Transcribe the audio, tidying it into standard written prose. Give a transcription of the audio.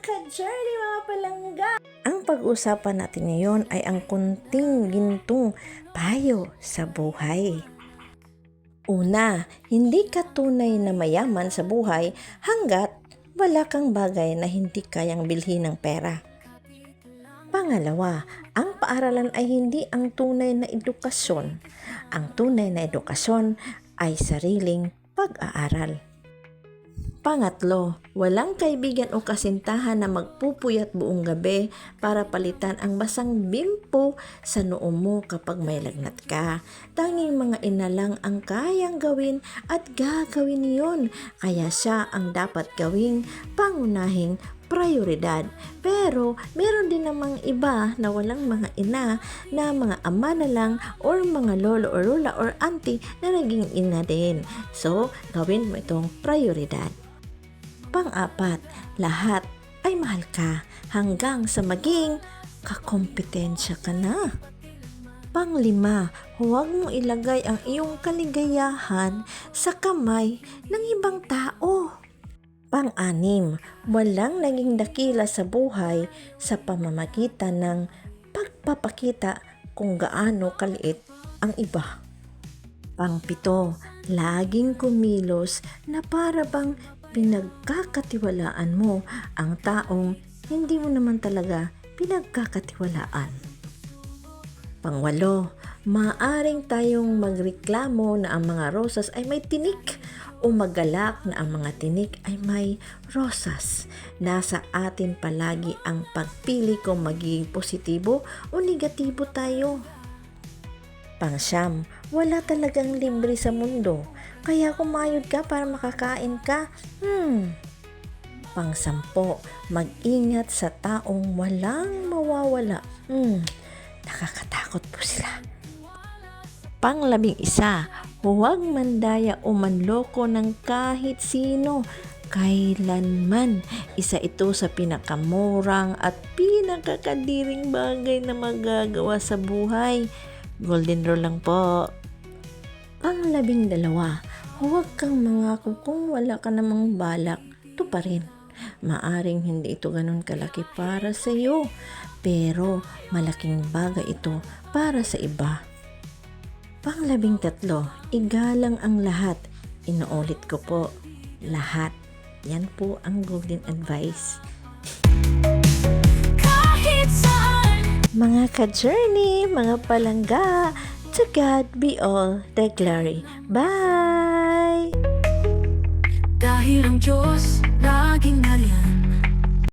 ka-journey mga palangga! Ang pag-usapan natin ngayon ay ang kunting gintong payo sa buhay. Una, hindi ka tunay na mayaman sa buhay hanggat wala kang bagay na hindi kayang bilhin ng pera. Pangalawa, ang paaralan ay hindi ang tunay na edukasyon. Ang tunay na edukasyon ay sariling pag-aaral. Pangatlo, walang kaibigan o kasintahan na magpupuyat buong gabi para palitan ang basang bimpo sa noo mo kapag may lagnat ka. Tanging mga ina lang ang kayang gawin at gagawin niyon, kaya siya ang dapat gawing pangunahing prioridad. Pero meron din namang iba na walang mga ina, na mga ama na lang or mga lolo or lola or auntie na naging ina din. So, gawin mo itong prioridad. Pang-apat, lahat ay mahal ka hanggang sa maging kakompetensya ka na. Pang-lima, huwag mong ilagay ang iyong kaligayahan sa kamay ng ibang tao. Pang-anim, walang naging dakila sa buhay sa pamamagitan ng pagpapakita kung gaano kaliit ang iba. Pang-pito, laging kumilos na para bang pinagkakatiwalaan mo ang taong hindi mo naman talaga pinagkakatiwalaan. Pang-walo, maaring tayong magreklamo na ang mga rosas ay may tinik o magalak na ang mga tinik ay may rosas. Nasa atin palagi ang pagpili kung magiging positibo o negatibo tayo. Pang-siyam, wala talagang libre sa mundo, kaya kumayod ka para makakain ka. Pang-sampo, mag-ingat sa taong walang mawawala. Nakakatakot po sila. Pang-11, huwag mandaya o manloko ng kahit sino. Kailanman, isa ito sa pinakamurang at pinakakadiring bagay na magagawa sa buhay. Golden rule lang po. Pang-12, huwag kang mangako kung wala ka namang balak. Ito pa rin. Maaring hindi ito ganun kalaki para sa iyo, pero malaking bagay ito para sa iba. Pang-13, igalang ang lahat. Inuulit ko po, lahat. Yan po ang golden advice. Mga ka-journey, mga palangga, to God be all the glory. Bye! Dahil ang Diyos laging